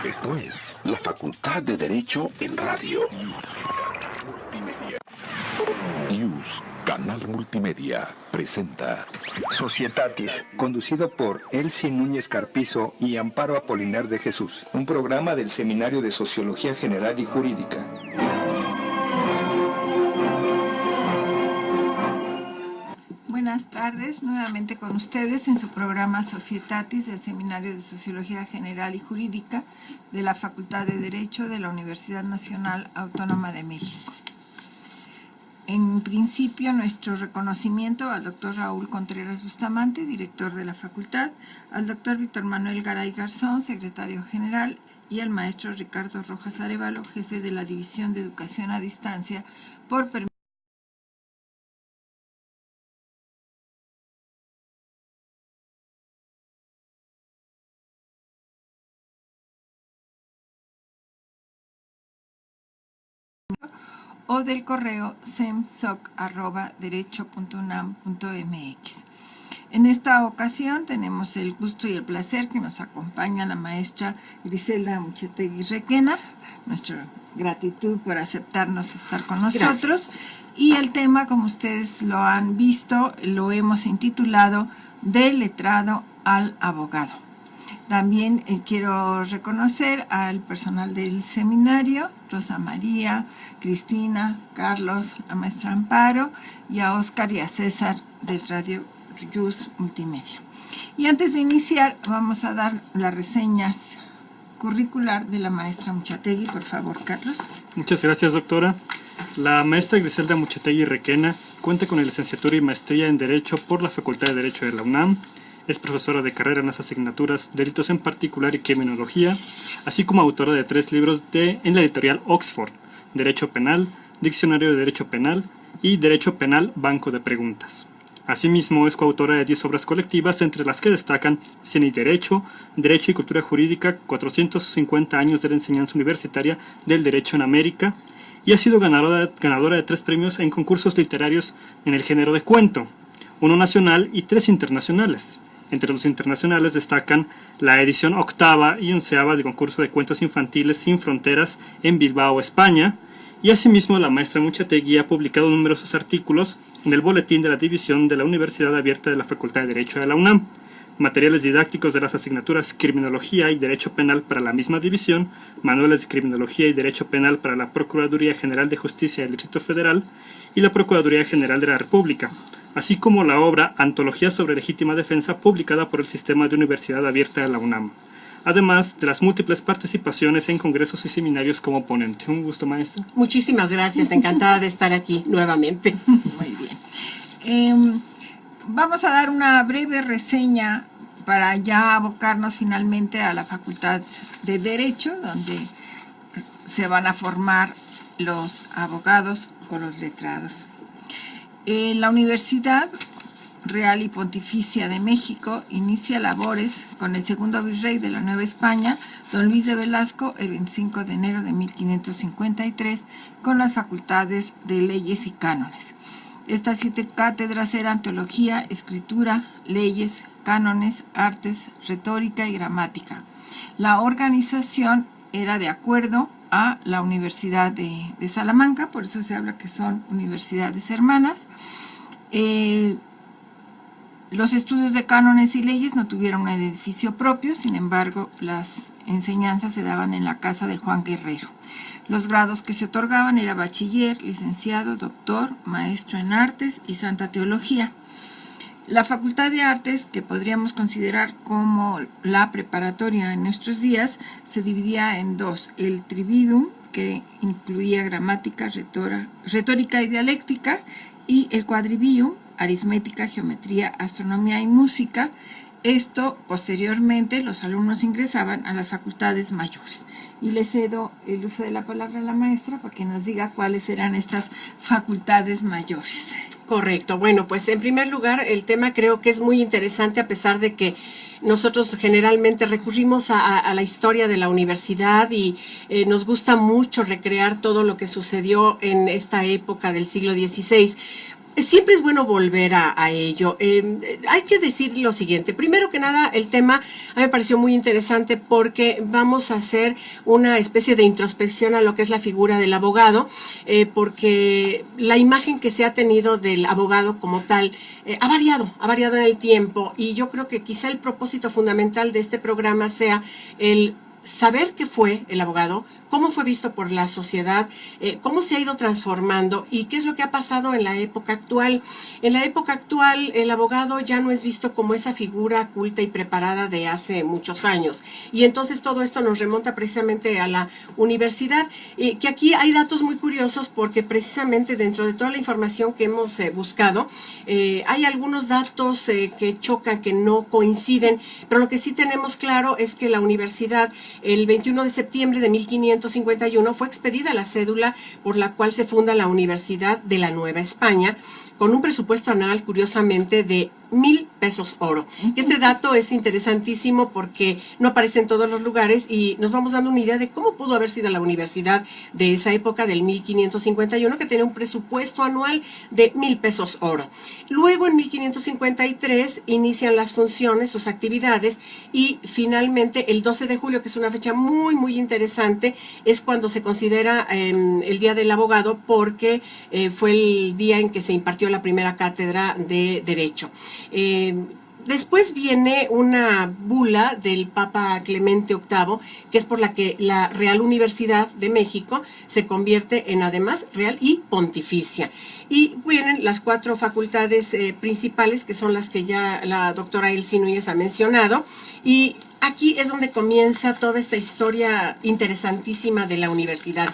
Esto es la Facultad de Derecho en Radio. News, Canal Multimedia, presenta Societatis, conducido por Elsie Núñez Carpizo y Amparo Apolinar de Jesús. Un programa del Seminario de Sociología General y Jurídica. Buenas tardes, nuevamente con ustedes en su programa Societatis del Seminario de Sociología General y Jurídica de la Facultad de Derecho de la Universidad Nacional Autónoma de México. En principio, nuestro reconocimiento al doctor Raúl Contreras Bustamante, director de la facultad, al doctor Víctor Manuel Garay Garzón, secretario general, y al maestro Ricardo Rojas Arévalo, jefe de la División de Educación a Distancia, por permitir o del correo semsoc@derecho.unam.mx. En esta ocasión tenemos el gusto y el placer que nos acompaña la maestra Griselda Muchetegui Requena. Nuestra gratitud por aceptarnos estar con nosotros. Gracias. Y el tema, como ustedes lo han visto, lo hemos intitulado Del letrado al abogado. También quiero reconocer al personal del seminario, Rosa María, Cristina, Carlos, la maestra Amparo, y a Óscar y a César de Radio Yus Multimedia. Y antes de iniciar, vamos a dar las reseñas curricular de la maestra Muchetegui. Por favor, Carlos. Muchas gracias, doctora. La maestra Griselda Muchetegui Requena cuenta con la licenciatura y maestría en Derecho por la Facultad de Derecho de la UNAM. Es profesora de carrera en las asignaturas Delitos en Particular y Criminología, así como autora de 3 libros en la editorial Oxford: Derecho Penal, Diccionario de Derecho Penal y Derecho Penal, Banco de Preguntas. Asimismo, es coautora de 10 obras colectivas, entre las que destacan Cien y Derecho, Derecho y Cultura Jurídica, 450 años de la enseñanza universitaria del Derecho en América, y ha sido ganadora de 3 premios en concursos literarios en el género de cuento, 1 nacional y 3 internacionales. Entre los internacionales destacan la edición 8ª y 11ª del concurso de cuentos infantiles Sin Fronteras en Bilbao, España, y asimismo la maestra Muchetegui ha publicado numerosos artículos en el boletín de la División de la Universidad Abierta de la Facultad de Derecho de la UNAM, materiales didácticos de las asignaturas Criminología y Derecho Penal para la misma división, manuales de Criminología y Derecho Penal para la Procuraduría General de Justicia del Distrito Federal y la Procuraduría General de la República, así como la obra Antología sobre Legítima Defensa, publicada por el Sistema de Universidad Abierta de la UNAM, además de las múltiples participaciones en congresos y seminarios como ponente. Un gusto, maestra. Muchísimas gracias, encantada de estar aquí nuevamente. Muy bien. Vamos a dar una breve reseña para ya abocarnos finalmente a la Facultad de Derecho, donde se van a formar los abogados o los letrados. La Universidad Real y Pontificia de México inicia labores con el segundo virrey de la Nueva España, don Luis de Velasco, el 25 de enero de 1553, con las facultades de Leyes y Cánones. Estas 7 cátedras eran Teología, Escritura, Leyes, Cánones, Artes, Retórica y Gramática. La organización era de acuerdo a la Universidad de Salamanca, por eso se habla que son universidades hermanas. Los estudios de cánones y leyes no tuvieron un edificio propio, sin embargo, las enseñanzas se daban en la casa de Juan Guerrero. Los grados que se otorgaban eran bachiller, licenciado, doctor, maestro en artes y santa teología. La Facultad de Artes, que podríamos considerar como la preparatoria en nuestros días, se dividía en 2, el trivium que incluía gramática, retórica y dialéctica, y el quadrivium, aritmética, geometría, astronomía y música. Esto, posteriormente, los alumnos ingresaban a las facultades mayores. Y le cedo el uso de la palabra a la maestra para que nos diga cuáles eran estas facultades mayores. Correcto. Bueno, pues en primer lugar, el tema creo que es muy interesante, a pesar de que nosotros generalmente recurrimos a la historia de la universidad y nos gusta mucho recrear todo lo que sucedió en esta época del siglo XVI. Siempre es bueno volver a ello. Hay que decir lo siguiente. Primero que nada, el tema a mí me pareció muy interesante porque vamos a hacer una especie de introspección a lo que es la figura del abogado, porque la imagen que se ha tenido del abogado como tal ha variado en el tiempo, y yo creo que quizá el propósito fundamental de este programa sea el saber qué fue el abogado, cómo fue visto por la sociedad, cómo se ha ido transformando y qué es lo que ha pasado en la época actual. En la época actual, el abogado ya no es visto como esa figura culta y preparada de hace muchos años. Y entonces todo esto nos remonta precisamente a la universidad, que aquí hay datos muy curiosos porque precisamente dentro de toda la información que hemos buscado, hay algunos datos que chocan, que no coinciden, pero lo que sí tenemos claro es que la universidad, el 21 de septiembre de 1551, fue expedida la cédula por la cual se funda la Universidad de la Nueva España, con un presupuesto anual, curiosamente, de 1,000 pesos oro. Este dato es interesantísimo porque no aparece en todos los lugares y nos vamos dando una idea de cómo pudo haber sido la universidad de esa época, del 1551, que tenía un presupuesto anual de 1,000 pesos oro. Luego, en 1553, inician las funciones, sus actividades, y finalmente el 12 de julio, que es una fecha muy, muy interesante, es cuando se considera el Día del Abogado, porque fue el día en que se impartió la primera cátedra de Derecho. Después viene una bula del Papa Clemente VIII, que es por la que la Real Universidad de México se convierte en además real y pontificia. Y vienen las 4 facultades principales, que son las que ya la doctora Elsie Núñez ha mencionado, y aquí es donde comienza toda esta historia interesantísima de la universidad.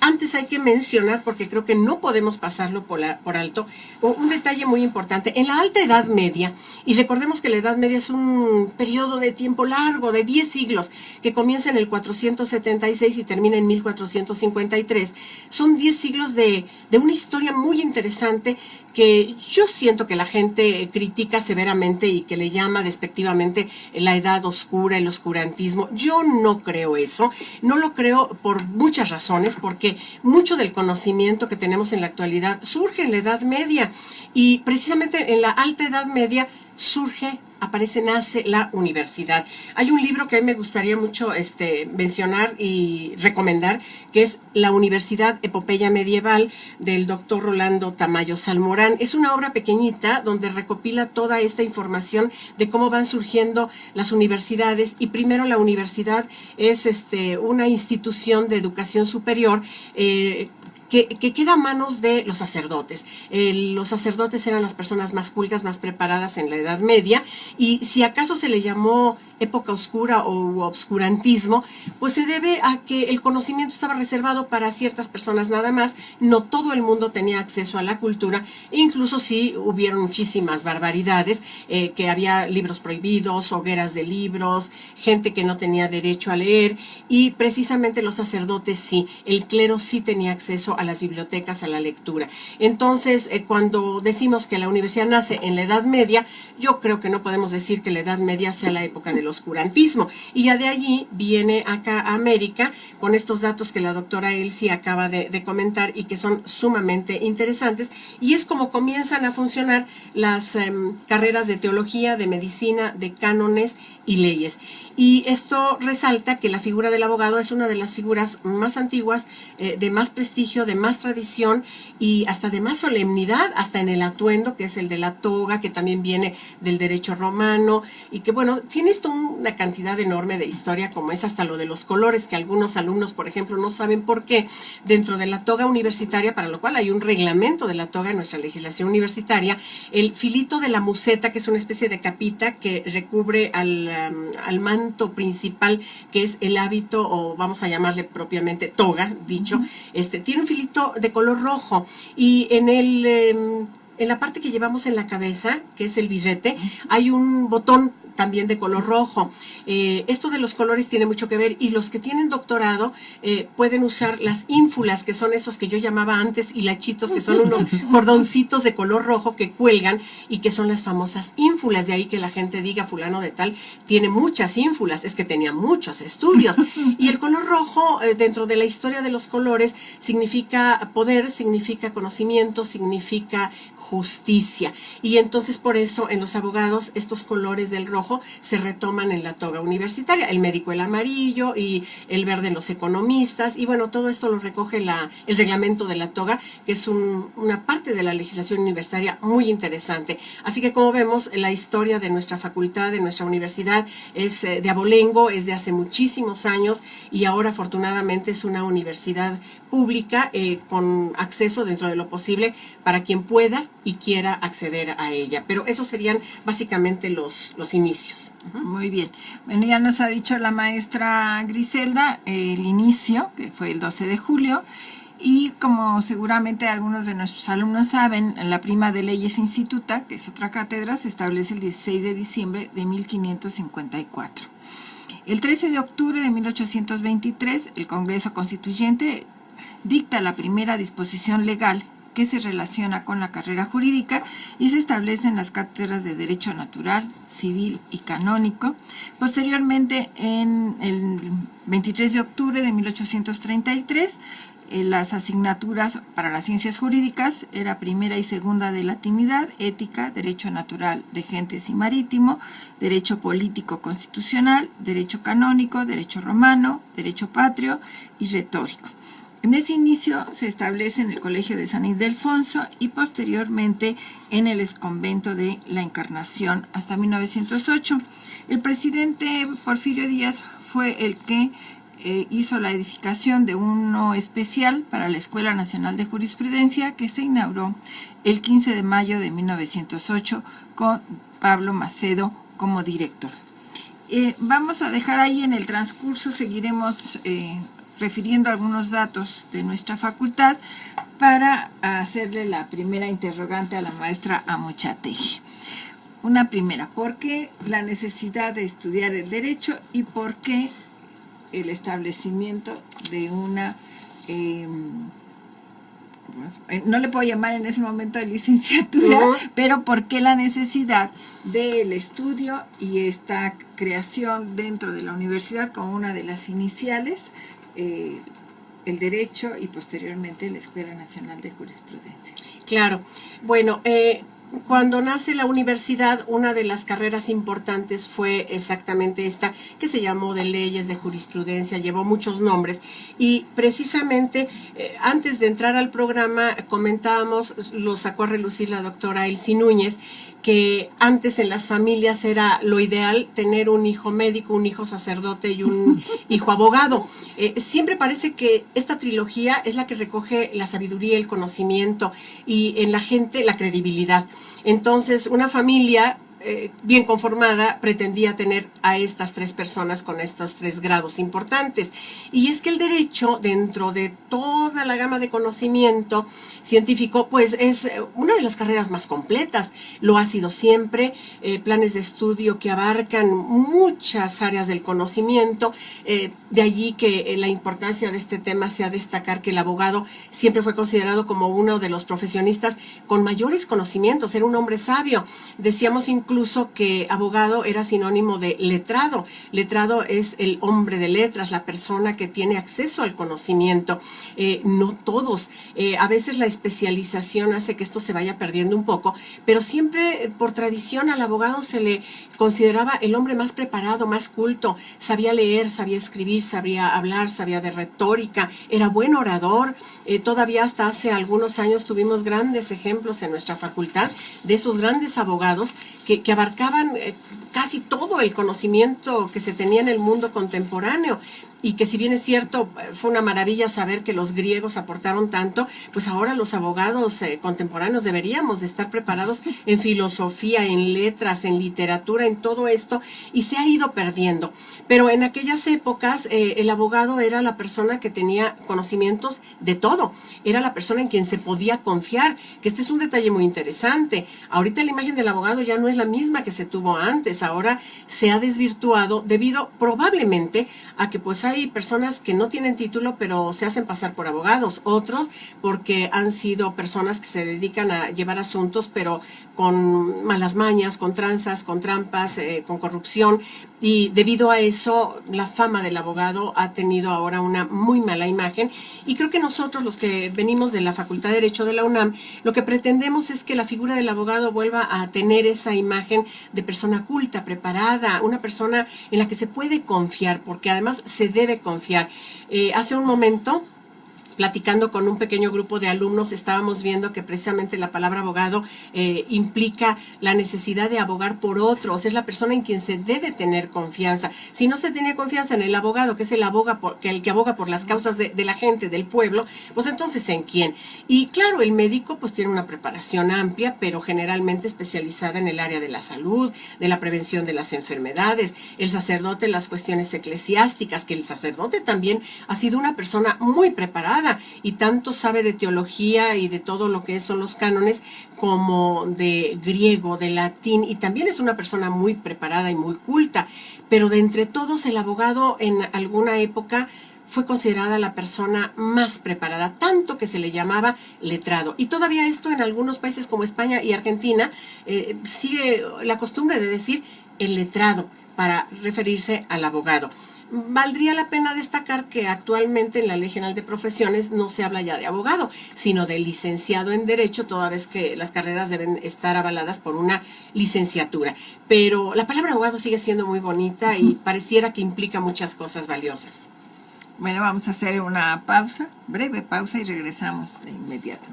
Antes hay que mencionar, porque creo que no podemos pasarlo por alto, un detalle muy importante. En la Alta Edad Media, y recordemos que la Edad Media es un periodo de tiempo largo, de 10 siglos, que comienza en el 476 y termina en 1453, son 10 siglos de una historia muy interesante que yo siento que la gente critica severamente y que le llama despectivamente la Edad Oscura, el oscurantismo. Yo no creo eso, no lo creo por muchas razones, porque mucho del conocimiento que tenemos en la actualidad surge en la Edad Media, y precisamente en la Alta Edad Media nace la universidad. Hay un libro que a mí me gustaría mucho mencionar y recomendar, que es La Universidad Epopeya Medieval, del doctor Rolando Tamayo Salmorán. Es una obra pequeñita donde recopila toda esta información de cómo van surgiendo las universidades, y primero la universidad es una institución de educación superior que queda a manos de los sacerdotes. Los sacerdotes eran las personas más cultas, más preparadas en la Edad Media, y si acaso se le llamó época oscura o obscurantismo, pues se debe a que el conocimiento estaba reservado para ciertas personas nada más. No todo el mundo tenía acceso a la cultura, e incluso sí hubieron muchísimas barbaridades, que había libros prohibidos, hogueras de libros, gente que no tenía derecho a leer, y precisamente los sacerdotes sí, el clero sí tenía acceso a las bibliotecas, a la lectura. Entonces, cuando decimos que la universidad nace en la Edad Media, yo creo que no podemos decir que la Edad Media sea la época del oscurantismo, y ya de allí viene acá a América con estos datos que la doctora Elsie acaba de comentar y que son sumamente interesantes, y es como comienzan a funcionar las carreras de teología, de medicina, de cánones y leyes. Y esto resalta que la figura del abogado es una de las figuras más antiguas, de más prestigio, de más tradición y hasta de más solemnidad, hasta en el atuendo, que es el de la toga, que también viene del derecho romano, y que bueno, tiene esto una cantidad enorme de historia, como es hasta lo de los colores, que algunos alumnos, por ejemplo, no saben por qué dentro de la toga universitaria, para lo cual hay un reglamento de la toga en nuestra legislación universitaria, el filito de la museta, que es una especie de capita que recubre al manto principal, que es el hábito, o vamos a llamarle propiamente toga, dicho, tiene un filito de color rojo, y en la parte que llevamos en la cabeza, que es el birrete, hay un botón también de color rojo. Esto de los colores tiene mucho que ver, y los que tienen doctorado pueden usar las ínfulas, que son esos que yo llamaba antes hilachitos, que son unos cordoncitos de color rojo que cuelgan y que son las famosas ínfulas. De ahí que la gente diga, fulano de tal tiene muchas ínfulas, es que tenía muchos estudios. Y el color rojo, dentro de la historia de los colores, significa poder, significa conocimiento, significa justicia. Y entonces por eso en los abogados estos colores del rojo se retoman en la toga universitaria, el médico el amarillo y el verde en los economistas, y bueno, todo esto lo recoge el reglamento de la toga, que es una parte de la legislación universitaria muy interesante. Así que como vemos, la historia de nuestra facultad, de nuestra universidad, es de abolengo, es de hace muchísimos años, y ahora afortunadamente es una universidad pública con acceso dentro de lo posible para quien pueda y quiera acceder a ella. Pero esos serían básicamente los inicios. Muy bien. Bueno, ya nos ha dicho la maestra Griselda el inicio, que fue el 12 de julio, y como seguramente algunos de nuestros alumnos saben, la prima de leyes instituta, que es otra cátedra, se establece el 16 de diciembre de 1554. El 13 de octubre de 1823, el Congreso Constituyente dicta la primera disposición legal que se relaciona con la carrera jurídica y se establecen las cátedras de Derecho Natural, Civil y Canónico. Posteriormente, en el 23 de octubre de 1833, las asignaturas para las ciencias jurídicas era primera y segunda de latinidad, ética, derecho natural de gentes y marítimo, derecho político constitucional, derecho canónico, derecho romano, derecho patrio y retórico. En ese inicio se establece en el Colegio de San Ildefonso y posteriormente en el exconvento de la Encarnación hasta 1908. El presidente Porfirio Díaz fue el que hizo la edificación de uno especial para la Escuela Nacional de Jurisprudencia, que se inauguró el 15 de mayo de 1908 con Pablo Macedo como director. Vamos a dejar ahí en el transcurso, seguiremos refiriendo algunos datos de nuestra facultad para hacerle la primera interrogante a la maestra Amuchategui. Una primera, ¿por qué la necesidad de estudiar el derecho y por qué el establecimiento de una, no le puedo llamar en ese momento de licenciatura, pero por qué la necesidad del estudio y esta creación dentro de la universidad como una de las iniciales, el derecho y posteriormente la Escuela Nacional de Jurisprudencia? Claro, bueno, cuando nace la universidad, una de las carreras importantes fue exactamente esta, que se llamó de leyes, de jurisprudencia, llevó muchos nombres, y precisamente antes de entrar al programa comentábamos, lo sacó a relucir la doctora Elsie Núñez, que antes en las familias era lo ideal tener un hijo médico, un hijo sacerdote y un hijo abogado. Siempre parece que esta trilogía es la que recoge la sabiduría, el conocimiento y en la gente la credibilidad. Entonces, una familia bien conformada pretendía tener a estas tres personas con estos tres grados importantes. Y es que el derecho, dentro de toda la gama de conocimiento científico, pues es una de las carreras más completas. Lo ha sido siempre, planes de estudio que abarcan muchas áreas del conocimiento, de allí que la importancia de este tema sea destacar que el abogado siempre fue considerado como uno de los profesionistas con mayores conocimientos, era un hombre sabio. Decíamos incluso incluso que abogado era sinónimo de letrado. Letrado es el hombre de letras, la persona que tiene acceso al conocimiento. No todos. A veces la especialización hace que esto se vaya perdiendo un poco, pero siempre por tradición al abogado se le consideraba el hombre más preparado, más culto. Sabía leer, sabía escribir, sabía hablar, sabía de retórica, era buen orador. Todavía hasta hace algunos años tuvimos grandes ejemplos en nuestra facultad de esos grandes abogados que abarcaban casi todo el conocimiento que se tenía en el mundo contemporáneo. Y que si bien es cierto, fue una maravilla saber que los griegos aportaron tanto, pues ahora los abogados contemporáneos deberíamos de estar preparados en filosofía, en letras, en literatura, en todo esto, y se ha ido perdiendo. Pero en aquellas épocas el abogado era la persona que tenía conocimientos de todo, era la persona en quien se podía confiar, que este es un detalle muy interesante. Ahorita la imagen del abogado ya no es la misma que se tuvo antes, ahora se ha desvirtuado debido probablemente a que pues hay personas que no tienen título pero se hacen pasar por abogados, otros porque han sido personas que se dedican a llevar asuntos pero con malas mañas, con tranzas, con trampas, con corrupción, y debido a eso la fama del abogado ha tenido ahora una muy mala imagen, y creo que nosotros los que venimos de la Facultad de Derecho de la UNAM lo que pretendemos es que la figura del abogado vuelva a tener esa imagen de persona culta, preparada, una persona en la que se puede confiar, porque además se debe confiar. Hace un momento, platicando con un pequeño grupo de alumnos, estábamos viendo que precisamente la palabra abogado implica la necesidad de abogar por otros, es la persona en quien se debe tener confianza. Si no se tiene confianza en el abogado, que es el que aboga por las causas de la gente, del pueblo, pues entonces ¿en quién? Y claro, el médico pues tiene una preparación amplia, pero generalmente especializada en el área de la salud, de la prevención de las enfermedades, el sacerdote en las cuestiones eclesiásticas, que el sacerdote también ha sido una persona muy preparada, y tanto sabe de teología y de todo lo que son los cánones como de griego, de latín, y también es una persona muy preparada y muy culta. Pero de entre todos, el abogado en alguna época fue considerada la persona más preparada, tanto que se le llamaba letrado. Y todavía esto en algunos países como España y Argentina sigue la costumbre de decir el letrado para referirse al abogado. Valdría la pena destacar que actualmente en la Ley General de Profesiones no se habla ya de abogado, sino de licenciado en Derecho, toda vez que las carreras deben estar avaladas por una licenciatura. Pero la palabra abogado sigue siendo muy bonita y pareciera que implica muchas cosas valiosas. Bueno, vamos a hacer una pausa, breve pausa, y regresamos de inmediato.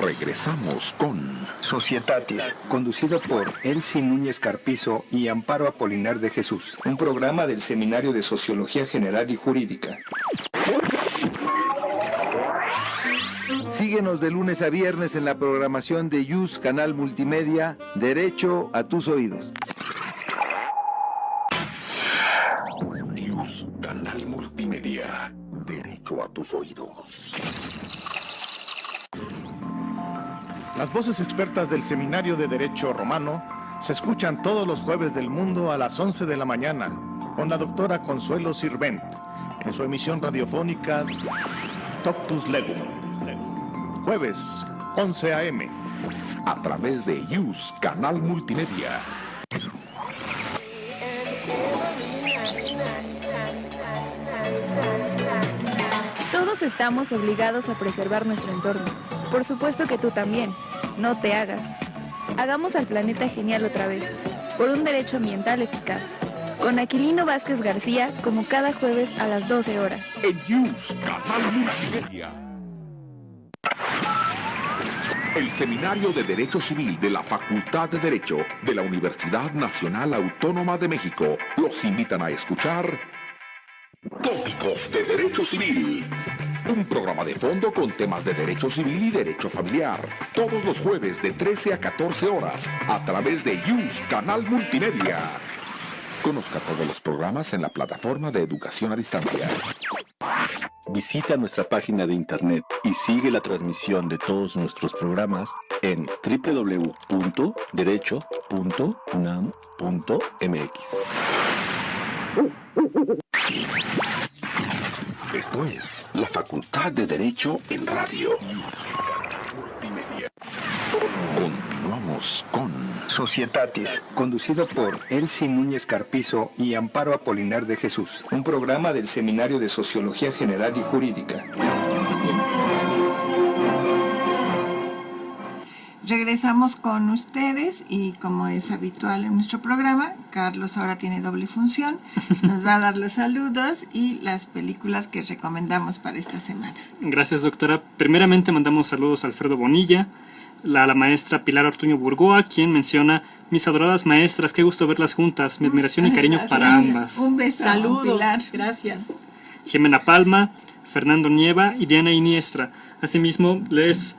Regresamos con Societatis, conducido por Elsie Núñez Carpizo y Amparo Apolinar de Jesús, un programa del Seminario de Sociología General y Jurídica. Síguenos de lunes a viernes en la programación de YUS Canal Multimedia, Derecho a tus oídos. YUS Canal Multimedia, Derecho a tus oídos. Las voces expertas del Seminario de Derecho Romano se escuchan todos los jueves del mundo a las 11 de la mañana con la doctora Consuelo Sirvent en su emisión radiofónica Toctus Legum. Jueves, 11 a.m. A través de YUS Canal Multimedia. Todos estamos obligados a preservar nuestro entorno. Por supuesto que tú también. No te hagas. Hagamos al planeta genial otra vez, por un derecho ambiental eficaz. Con Aquilino Vázquez García, como cada jueves a las 12 horas. En YUS Canal Multimedia. El Seminario de Derecho Civil de la Facultad de Derecho de la Universidad Nacional Autónoma de México los invitan a escuchar Tópicos de Derecho Civil. Un programa de fondo con temas de derecho civil y derecho familiar. Todos los jueves de 13 a 14 horas a través de YUS Canal Multimedia. Conozca todos los programas en la plataforma de educación a distancia. Visita nuestra página de internet y sigue la transmisión de todos nuestros programas en www.derecho.unam.mx. Esto es la Facultad de Derecho en Radio. Continuamos Continuamos con Societatis, conducido por Elsie Núñez Carpizo y Amparo Apolinar de Jesús, un programa del Seminario de Sociología General y Jurídica. Regresamos con ustedes y como es habitual en nuestro programa, Carlos ahora tiene doble función, nos va a dar los saludos y las películas que recomendamos para esta semana. Gracias, doctora. Primeramente mandamos saludos a Alfredo Bonilla, a la maestra Pilar Ortuño Burgoa, quien menciona: mis adoradas maestras, qué gusto verlas juntas, mi admiración y cariño para ambas. Un beso, Saludos, Pilar. gracias. Jimena Palma, Fernando Nieva y Diana Iniestra. Asimismo, les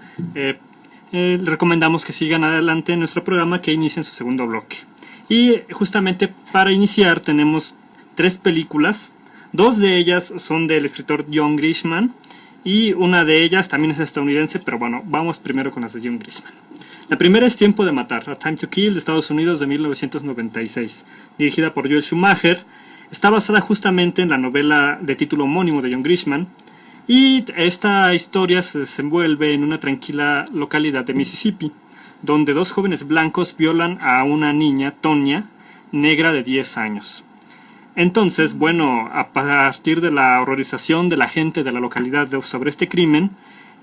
recomendamos que sigan adelante en nuestro programa, que inicien su segundo bloque. Y justamente para iniciar tenemos 3 películas. 2 de ellas son del escritor John Grisham y una de ellas también es estadounidense, pero bueno, vamos primero con las de John Grisham. La primera es Tiempo de Matar, A Time to Kill, de Estados Unidos, de 1996, dirigida por Joel Schumacher. Está basada justamente en la novela de título homónimo de John Grisham. Y esta historia se desenvuelve en una tranquila localidad de Mississippi, donde 2 jóvenes blancos violan a una niña, Tonya, negra de 10 años. Entonces, bueno, a partir de la horrorización de la gente de la localidad sobre este crimen,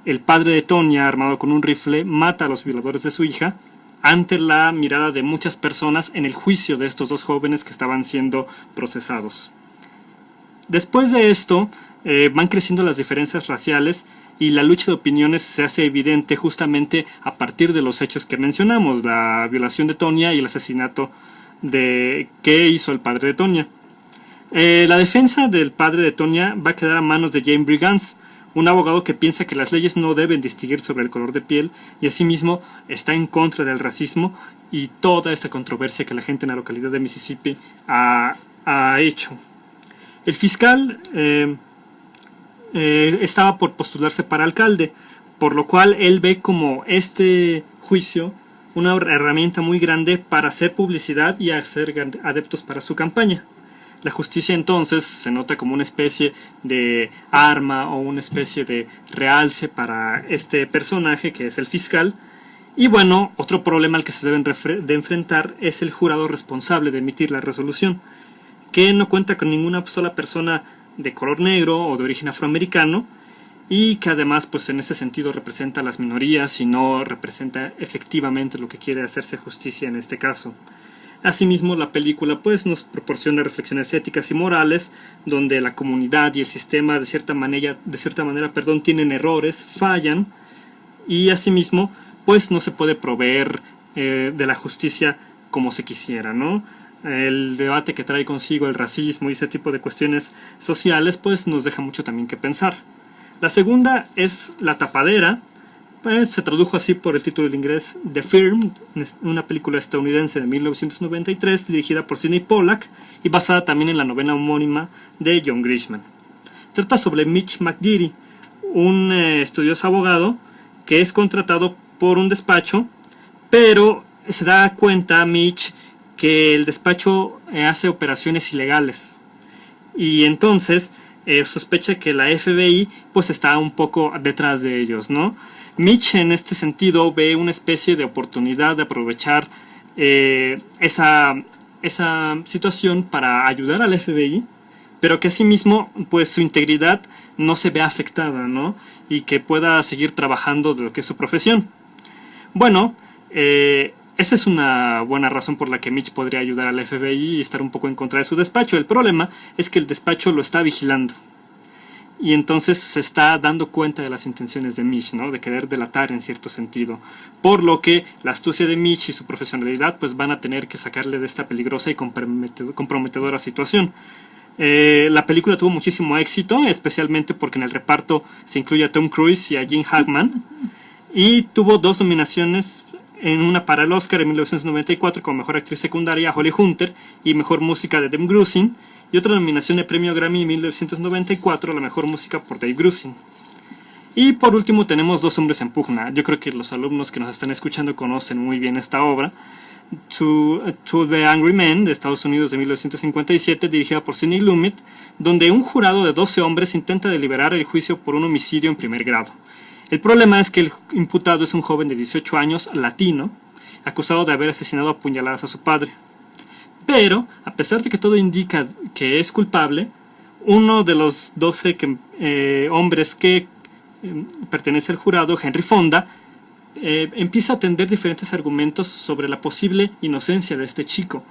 el padre de Tonya, armado con un rifle, mata a los violadores de su hija ante la mirada de muchas personas en el juicio de estos 2 jóvenes que estaban siendo procesados. Después de esto, van creciendo las diferencias raciales y la lucha de opiniones se hace evidente justamente a partir de los hechos que mencionamos, la violación de Tonya y el asesinato que hizo el padre de Tonya. La defensa del padre de Tonya va a quedar a manos de James Brigance, un abogado que piensa que las leyes no deben distinguir sobre el color de piel y asimismo está en contra del racismo y toda esta controversia que la gente en la localidad de Mississippi ha hecho. El fiscal estaba por postularse para alcalde, por lo cual él ve como este juicio una herramienta muy grande para hacer publicidad y hacer adeptos para su campaña. La justicia entonces se nota como una especie de arma o una especie de realce para este personaje que es el fiscal. Y bueno, otro problema al que se deben de enfrentar es el jurado responsable de emitir la resolución, que no cuenta con ninguna sola persona de color negro o de origen afroamericano y que además pues en ese sentido representa a las minorías y no representa efectivamente lo que quiere hacerse justicia en este caso. Asimismo, la película pues nos proporciona reflexiones éticas y morales donde la comunidad y el sistema de cierta manera tienen errores, fallan y asimismo pues no se puede proveer de la justicia como se quisiera, ¿no? El debate que trae consigo el racismo y ese tipo de cuestiones sociales pues nos deja mucho también que pensar. La segunda es La Tapadera, pues se tradujo así por el título en inglés The Firm, una película estadounidense de 1993 dirigida por Sidney Pollack y basada también en la novela homónima de John Grisham. Trata sobre Mitch McGeary, un estudioso abogado que es contratado por un despacho, pero se da cuenta Mitch que el despacho hace operaciones ilegales y entonces sospecha que la FBI pues está un poco detrás de ellos, ¿no? Mitch en este sentido ve una especie de oportunidad de aprovechar esa situación para ayudar al FBI, pero que asimismo pues su integridad no se vea afectada, ¿no? Y que pueda seguir trabajando de lo que es su profesión. Bueno, esa es una buena razón por la que Mitch podría ayudar al FBI y estar un poco en contra de su despacho. El problema es que el despacho lo está vigilando. Y entonces se está dando cuenta de las intenciones de Mitch, ¿no? De querer delatar en cierto sentido. Por lo que la astucia de Mitch y su profesionalidad pues van a tener que sacarle de esta peligrosa y comprometedora situación. La película tuvo muchísimo éxito, especialmente porque en el reparto se incluye a Tom Cruise y a Gene Hackman. Y tuvo 2 nominaciones, en una para el Oscar en 1994 como Mejor Actriz Secundaria, Holly Hunter, y Mejor Música de Dave Grusin, y otra nominación de Premio Grammy en 1994 a la Mejor Música por Dave Grusin. Y por último tenemos Dos Hombres en Pugna. Yo creo que los alumnos que nos están escuchando conocen muy bien esta obra. To the Angry Men, de Estados Unidos, de 1957, dirigida por Sidney Lumet, donde un jurado de 12 hombres intenta deliberar el juicio por un homicidio en primer grado. El problema es que el imputado es un joven de 18 años, latino, acusado de haber asesinado a puñaladas a su padre. Pero, a pesar de que todo indica que es culpable, uno de los 12 hombres que pertenece al jurado, Henry Fonda, empieza a tender diferentes argumentos sobre la posible inocencia de este chico.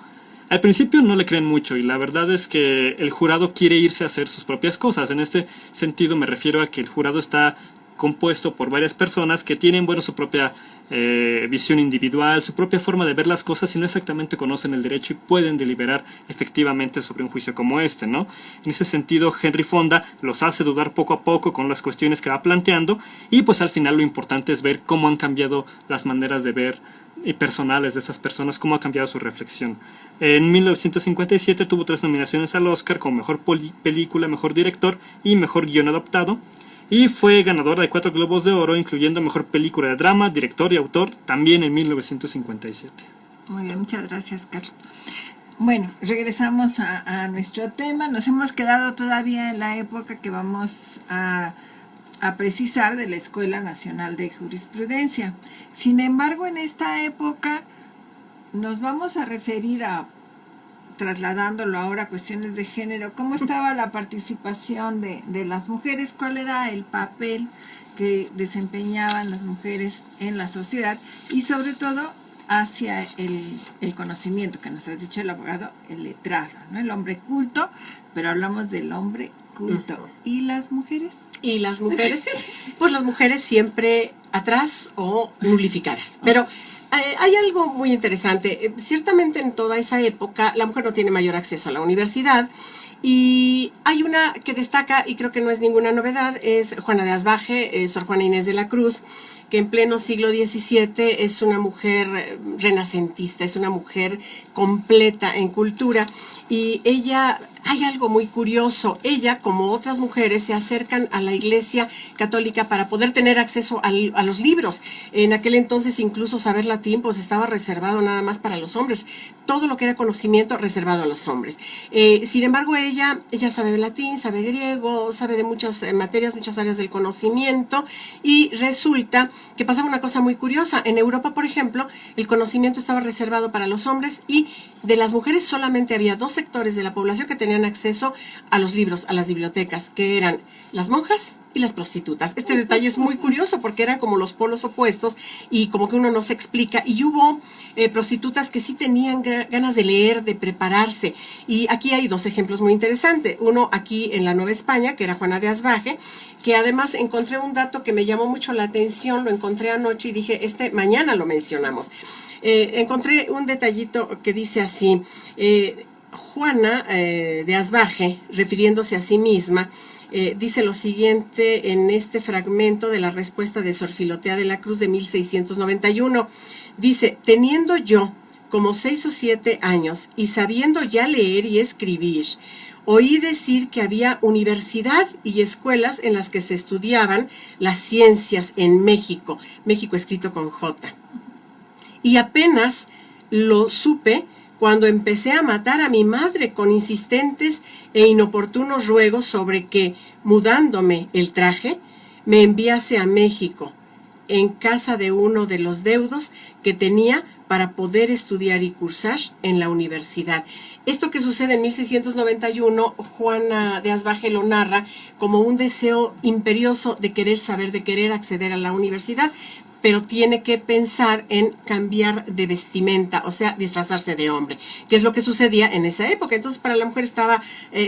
Al principio no le creen mucho y la verdad es que el jurado quiere irse a hacer sus propias cosas. En este sentido me refiero a que el jurado está compuesto por varias personas que tienen, bueno, su propia visión individual, su propia forma de ver las cosas y no exactamente conocen el derecho y pueden deliberar efectivamente sobre un juicio como este, ¿no? En ese sentido, Henry Fonda los hace dudar poco a poco con las cuestiones que va planteando y pues al final lo importante es ver cómo han cambiado las maneras de ver y personales de esas personas, cómo ha cambiado su reflexión. En 1957 tuvo 3 nominaciones al Oscar como Mejor Película, Mejor Director y Mejor Guión Adaptado. Y fue ganadora de 4 Globos de Oro, incluyendo Mejor Película de Drama, Director y Autor, también en 1957. Muy bien, muchas gracias, Carlos. Bueno, regresamos a nuestro tema. Nos hemos quedado todavía en la época que vamos a precisar de la Escuela Nacional de Jurisprudencia. Sin embargo, en esta época nos vamos a referir a, trasladándolo ahora a cuestiones de género, cómo estaba la participación de las mujeres, cuál era el papel que desempeñaban las mujeres en la sociedad y sobre todo hacia el conocimiento, que nos ha dicho el abogado, el letrado, ¿no? El hombre culto, pero hablamos del hombre culto. ¿Y las mujeres? ¿Y las mujeres? Pues las mujeres siempre atrás o nulificadas. Pero hay algo muy interesante. Ciertamente en toda esa época la mujer no tiene mayor acceso a la universidad y hay una que destaca y creo que no es ninguna novedad, es Juana de Asbaje, Sor Juana Inés de la Cruz, que en pleno siglo XVII es una mujer renacentista, es una mujer completa en cultura y ella, hay algo muy curioso, ella como otras mujeres se acercan a la Iglesia Católica para poder tener acceso a los libros. En aquel entonces incluso saber latín pues estaba reservado nada más para los hombres, todo lo que era conocimiento reservado a los hombres. Sin embargo ella sabe latín, sabe griego, sabe de muchas materias, muchas áreas del conocimiento y resulta que pasaba una cosa muy curiosa. En Europa, por ejemplo, el conocimiento estaba reservado para los hombres y de las mujeres solamente había 2 sectores de la población que tenían acceso a los libros, a las bibliotecas, que eran las monjas y las prostitutas. Este detalle es muy curioso porque eran como los polos opuestos y como que uno no se explica. Y hubo prostitutas que sí tenían ganas de leer, de prepararse. Y aquí hay 2 ejemplos muy interesantes. Uno aquí en la Nueva España, que era Juana de Asbaje, que además encontré un dato que me llamó mucho la atención, lo encontré anoche y dije, mañana lo mencionamos. Encontré un detallito que dice así, Juana de Asbaje, refiriéndose a sí misma, dice lo siguiente en este fragmento de la respuesta de Sor Filotea de la Cruz de 1691. Dice, teniendo yo como 6 o 7 años y sabiendo ya leer y escribir, oí decir que había universidad y escuelas en las que se estudiaban las ciencias en México, México escrito con J. Y apenas lo supe cuando empecé a matar a mi madre con insistentes e inoportunos ruegos sobre que, mudándome el traje, me enviase a México, en casa de uno de los deudos que tenía para poder estudiar y cursar en la universidad. Esto que sucede en 1691, Juana de Asbaje lo narra como un deseo imperioso de querer saber, de querer acceder a la universidad, pero tiene que pensar en cambiar de vestimenta, o sea, disfrazarse de hombre, que es lo que sucedía en esa época. Entonces, para la mujer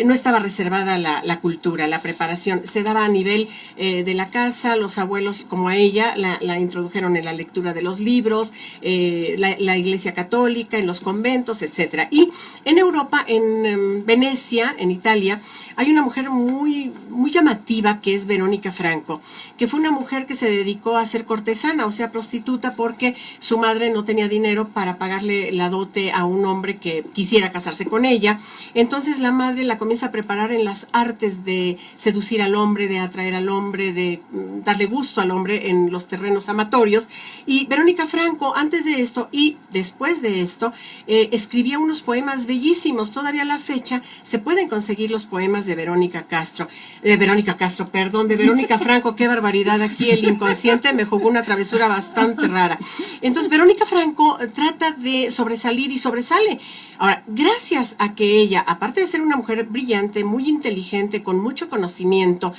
no estaba reservada la cultura, la preparación, se daba a nivel de la casa. Los abuelos, como a ella, la introdujeron en la lectura de los libros, la Iglesia Católica, en los conventos, etcétera. Y en Europa, en Venecia, en Italia, hay una mujer muy, muy llamativa que es Verónica Franco, que fue una mujer que se dedicó a ser cortesana, o sea, prostituta, porque su madre no tenía dinero para pagarle la dote a un hombre que quisiera casarse con ella. Entonces la madre la comienza a preparar en las artes de seducir al hombre, de atraer al hombre, de darle gusto al hombre en los terrenos amatorios. Y Verónica Franco, antes de esto y después de esto, escribía unos poemas bellísimos. Todavía a la fecha se pueden conseguir los poemas de Verónica Franco. Qué barbaridad, aquí el inconsciente me jugó una travesura travesura bastante rara. Entonces, Verónica Franco trata de sobresalir y sobresale. Ahora, gracias a que ella, aparte de ser una mujer brillante, muy inteligente, con mucho conocimiento,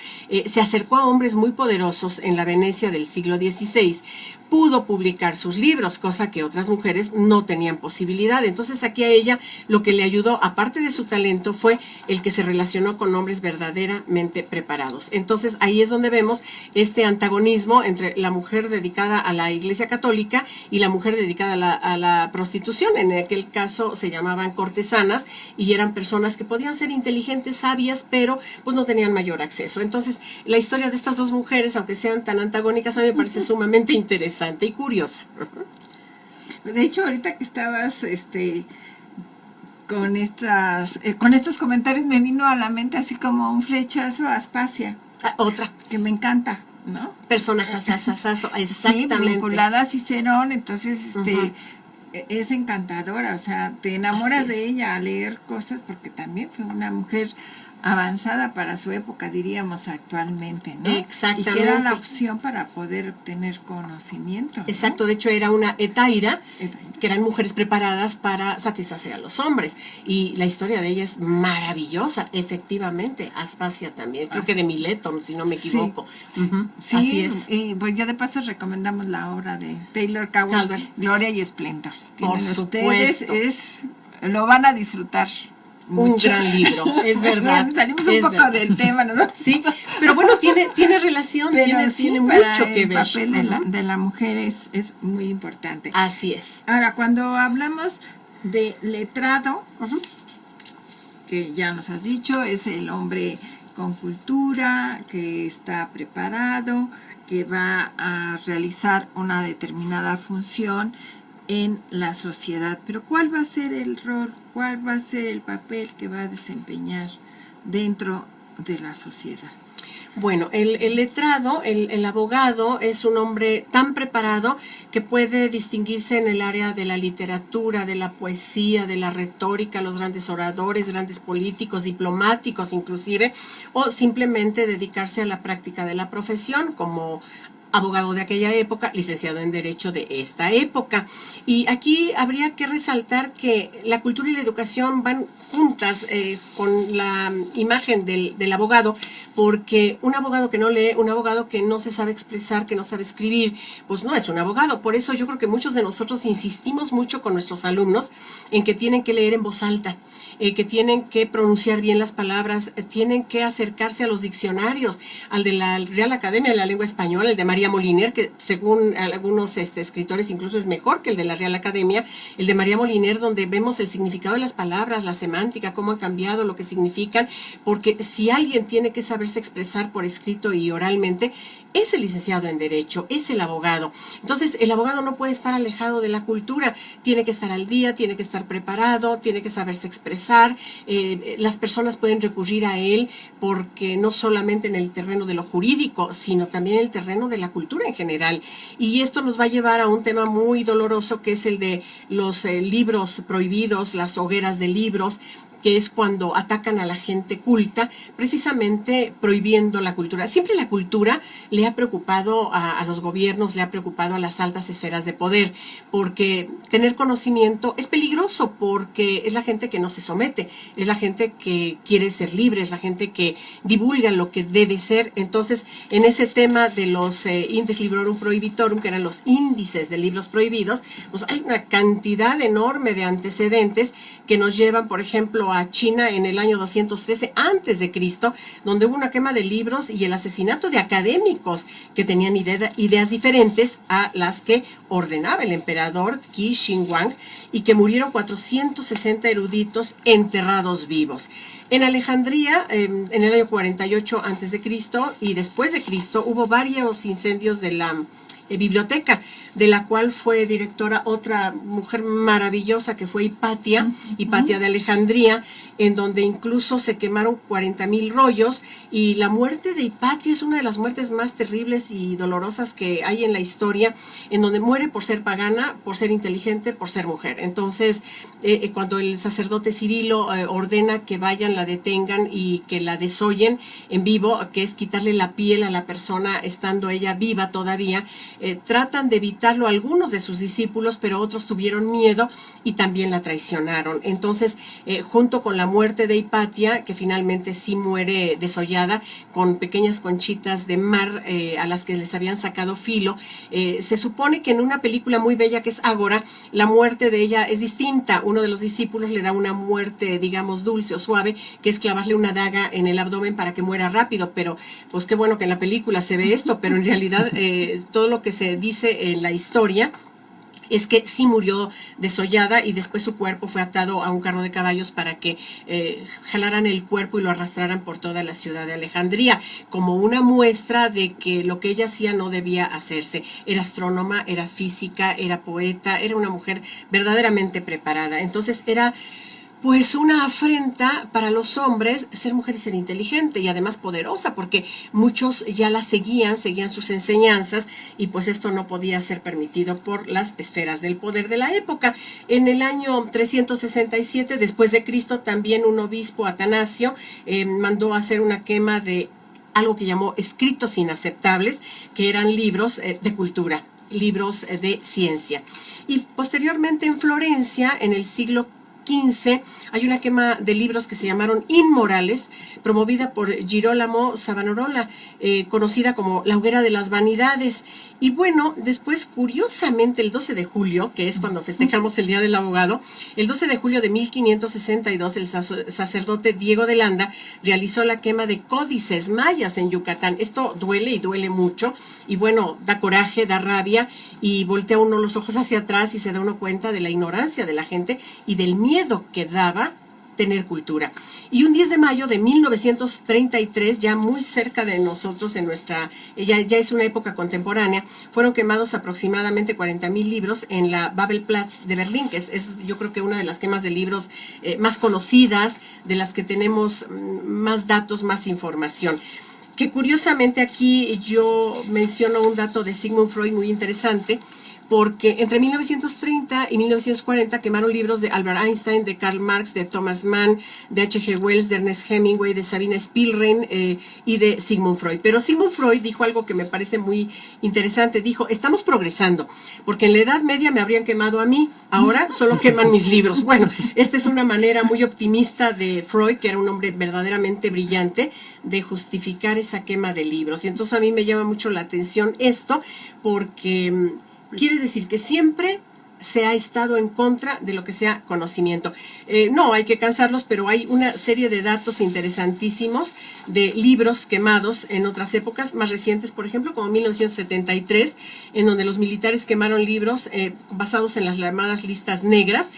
se acercó a hombres muy poderosos en la Venecia del siglo XVI, pudo publicar sus libros, cosa que otras mujeres no tenían posibilidad. Entonces aquí a ella lo que le ayudó, aparte de su talento, fue el que se relacionó con hombres verdaderamente preparados. Entonces ahí es donde vemos este antagonismo entre la mujer dedicada a la Iglesia Católica y la mujer dedicada a la prostitución. En aquel caso se llamaban cortesanas y eran personas que podían ser inteligentes, sabias, pero pues no tenían mayor acceso. Entonces la historia de estas dos mujeres, aunque sean tan antagónicas, a mí me parece sumamente interesante y curiosa. De hecho, ahorita que estabas con estos comentarios, me vino a la mente así como un flechazo a Aspasia. Otra. Que me encanta, ¿no? Personajes exactamente. Sí, vinculada a Cicerón, entonces es encantadora, o sea, te enamoras de ella al leer cosas, porque también fue una mujer avanzada para su época, diríamos actualmente, ¿no? Exactamente. Y que era la opción para poder obtener conocimiento, ¿no? Exacto, de hecho era una etaira, que eran mujeres preparadas para satisfacer a los hombres, y la historia de ella es maravillosa, efectivamente. Aspasia también, creo que de Mileto, si no me equivoco. Sí, así es. Pues ya de paso recomendamos la obra de Taylor Caldwell, Gloria y Esplendor. Por supuesto. Lo van a disfrutar. Un gran libro, es verdad. Bueno, salimos un poco del tema, ¿no? Sí, pero bueno, tiene relación, tiene mucho que ver. El papel de la mujer es muy importante. Así es. Ahora, cuando hablamos de letrado, que ya nos has dicho, es el hombre con cultura, que está preparado, que va a realizar una determinada función en la sociedad. Pero ¿cuál va a ser el rol? ¿Cuál va a ser el papel que va a desempeñar dentro de la sociedad? Bueno, el letrado, el abogado, es un hombre tan preparado que puede distinguirse en el área de la literatura, de la poesía, de la retórica, los grandes oradores, grandes políticos, diplomáticos inclusive, o simplemente dedicarse a la práctica de la profesión como abogado de aquella época, licenciado en Derecho de esta época. Y aquí habría que resaltar que la cultura y la educación van juntas con la imagen del abogado, porque un abogado que no lee, un abogado que no se sabe expresar, que no sabe escribir, pues no es un abogado. Por eso yo creo que muchos de nosotros insistimos mucho con nuestros alumnos en que tienen que leer en voz alta, que tienen que pronunciar bien las palabras, tienen que acercarse a los diccionarios, al de la Real Academia de la Lengua Española, el de María Moliner, que según algunos escritores incluso es mejor que el de la Real Academia, el de María Moliner, donde vemos el significado de las palabras, la semántica, cómo han cambiado, lo que significan, porque si alguien tiene que saberse expresar por escrito y oralmente, es el licenciado en Derecho, es el abogado. Entonces, el abogado no puede estar alejado de la cultura, tiene que estar al día, tiene que estar preparado, tiene que saberse expresar. Las personas pueden recurrir a él porque no solamente en el terreno de lo jurídico, sino también en el terreno de la cultura en general. Y esto nos va a llevar a un tema muy doloroso, que es el de los libros prohibidos, las hogueras de libros, que es cuando atacan a la gente culta, precisamente prohibiendo la cultura. Siempre la cultura le ha preocupado a los gobiernos, le ha preocupado a las altas esferas de poder, porque tener conocimiento es peligroso, porque es la gente que no se somete, es la gente que quiere ser libre, es la gente que divulga lo que debe ser. Entonces, en ese tema de los Index Librorum Prohibitorum, que eran los índices de libros prohibidos, pues hay una cantidad enorme de antecedentes que nos llevan, por ejemplo, a China en el año 213 antes de Cristo, donde hubo una quema de libros y el asesinato de académicos que tenían ideas diferentes a las que ordenaba el emperador Qi Shi Huang, y que murieron 460 eruditos enterrados vivos. En Alejandría, en el año 48 antes de Cristo y después de Cristo, hubo varios incendios de la biblioteca, de la cual fue directora otra mujer maravillosa que fue Hipatia de Alejandría, en donde incluso se quemaron 40,000 rollos, y la muerte de Hipatia es una de las muertes más terribles y dolorosas que hay en la historia, en donde muere por ser pagana, por ser inteligente, por ser mujer. Entonces, cuando el sacerdote Cirilo ordena que vayan, la detengan y que la desollen en vivo, que es quitarle la piel a la persona estando ella viva todavía, tratan de evitarlo algunos de sus discípulos, pero otros tuvieron miedo y también la traicionaron. Entonces, junto con la muerte de Hipatia, que finalmente sí muere desollada, con pequeñas conchitas de mar a las que les habían sacado filo, se supone que en una película muy bella que es Ágora, la muerte de ella es distinta. Uno de los discípulos le da una muerte, digamos, dulce o suave, que es clavarle una daga en el abdomen para que muera rápido, pero pues qué bueno que en la película se ve esto, pero en realidad todo lo que se dice en la historia es que sí murió desollada y después su cuerpo fue atado a un carro de caballos para que jalaran el cuerpo y lo arrastraran por toda la ciudad de Alejandría, como una muestra de que lo que ella hacía no debía hacerse. Era astrónoma, era física, era poeta, era una mujer verdaderamente preparada. Entonces era pues una afrenta para los hombres ser mujer y ser inteligente y además poderosa, porque muchos ya la seguían sus enseñanzas y pues esto no podía ser permitido por las esferas del poder de la época. En el año 367 después de Cristo también un obispo, Atanasio, mandó hacer una quema de algo que llamó escritos inaceptables, que eran libros de cultura, libros de ciencia. Y posteriormente en Florencia, en el siglo XV, hay una quema de libros que se llamaron inmorales, promovida por Girolamo Savonarola, conocida como la hoguera de las vanidades. Y bueno, después, curiosamente, el 12 de julio, que es cuando festejamos el Día del Abogado, el 12 de julio de 1562, el sacerdote Diego de Landa realizó la quema de códices mayas en Yucatán. Esto duele y duele mucho, y bueno, da coraje, da rabia, y voltea uno los ojos hacia atrás y se da uno cuenta de la ignorancia de la gente y del miedo que daba tener cultura. Y un 10 de mayo de 1933, ya muy cerca de nosotros, en nuestra, ya es una época contemporánea, fueron quemados aproximadamente 40,000 libros en la Babelplatz de Berlín, que es yo creo que una de las quemas de libros más conocidas, de las que tenemos más datos, más información. Que curiosamente aquí yo menciono un dato de Sigmund Freud muy interesante, porque entre 1930 y 1940 quemaron libros de Albert Einstein, de Karl Marx, de Thomas Mann, de H.G. Wells, de Ernest Hemingway, de Sabina Spielrein y de Sigmund Freud. Pero Sigmund Freud dijo algo que me parece muy interesante. Dijo, estamos progresando, porque en la Edad Media me habrían quemado a mí, ahora solo queman mis libros. Bueno, esta es una manera muy optimista de Freud, que era un hombre verdaderamente brillante, de justificar esa quema de libros. Y entonces a mí me llama mucho la atención esto, porque quiere decir que siempre se ha estado en contra de lo que sea conocimiento. No hay que cansarlos, pero hay una serie de datos interesantísimos de libros quemados en otras épocas más recientes, por ejemplo, como 1973, en donde los militares quemaron libros basados en las llamadas listas negras,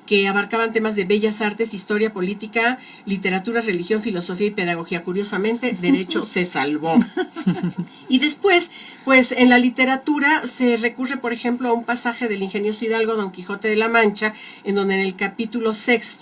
que abarcaban temas de bellas artes, historia, política, literatura, religión, filosofía y pedagogía. Curiosamente, derecho se salvó. Y después, pues en la literatura se recurre, por ejemplo, a un pasaje del ingenioso hidalgo Don Quijote de la Mancha, en donde en el capítulo 6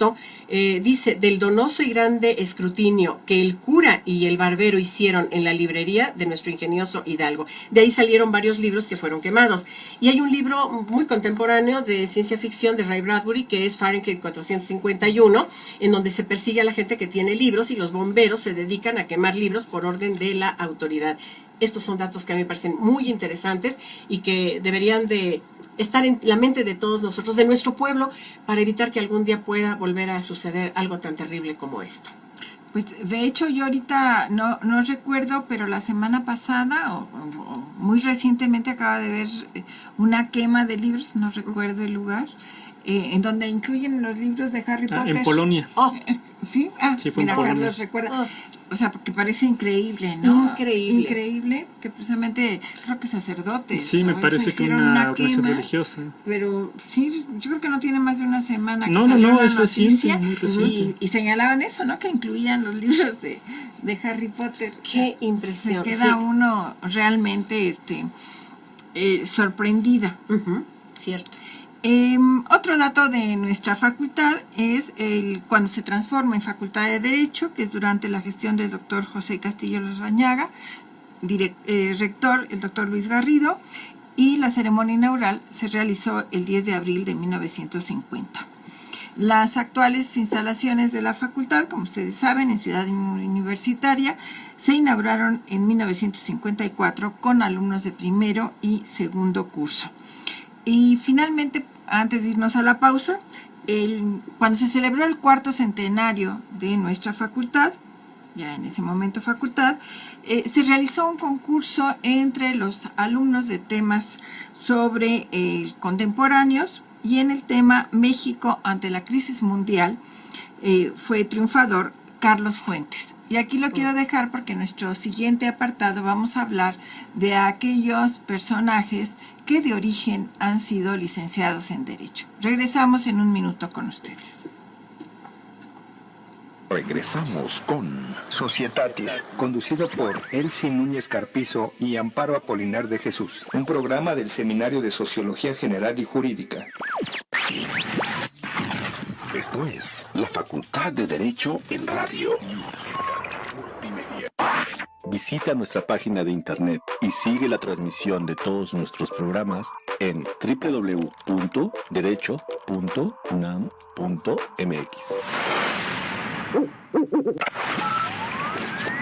dice, del donoso y grande escrutinio que el cura y el barbero hicieron en la librería de nuestro ingenioso hidalgo. De ahí salieron varios libros que fueron quemados. Y hay un libro muy contemporáneo de ciencia ficción de Ray Bradbury, que es Fahrenheit 451, en donde se persigue a la gente que tiene libros y los bomberos se dedican a quemar libros por orden de la autoridad. Estos son datos que a mí me parecen muy interesantes y que deberían de estar en la mente de todos nosotros, de nuestro pueblo, para evitar que algún día pueda volver a suceder algo tan terrible como esto. Pues de hecho yo ahorita no recuerdo, pero la semana pasada o muy recientemente acaba de ver una quema de libros, no recuerdo el lugar, en donde incluyen los libros de Harry Potter. En Polonia. ¿Sí? Sí, fue mira, en Polonia. Carlos recuerda. O sea, porque parece increíble, ¿no? Increíble. Increíble, que precisamente creo que sacerdotes. Sí, me parece que hicieron una organización quema, religiosa. Pero sí, yo creo que no tiene más de una semana que No, salió la es noticia, reciente, muy reciente. y señalaban eso, ¿no? Que incluían los libros de Harry Potter. Qué impresión. Se queda uno realmente sorprendida. Cierto. Otro dato de nuestra facultad es cuando se transforma en Facultad de Derecho, que es durante la gestión del doctor José Castillo Larrañaga, rector el doctor Luis Garrido, y la ceremonia inaugural se realizó el 10 de abril de 1950. Las actuales instalaciones de la facultad, como ustedes saben, en Ciudad Universitaria, se inauguraron en 1954 con alumnos de primero y segundo curso. Y finalmente, antes de irnos a la pausa, cuando se celebró el 4º centenario de nuestra facultad, ya en ese momento facultad, se realizó un concurso entre los alumnos de temas sobre contemporáneos, y en el tema México ante la crisis mundial fue triunfador Carlos Fuentes. Y aquí lo quiero dejar porque en nuestro siguiente apartado vamos a hablar de aquellos personajes que de origen han sido licenciados en Derecho. Regresamos en un minuto con ustedes. Regresamos con Societatis, conducido por Elsie Núñez Carpizo y Amparo Apolinar de Jesús, un programa del Seminario de Sociología General y Jurídica. Esto es la Facultad de Derecho en Radio. Visita nuestra página de internet y sigue la transmisión de todos nuestros programas en www.derecho.unam.mx.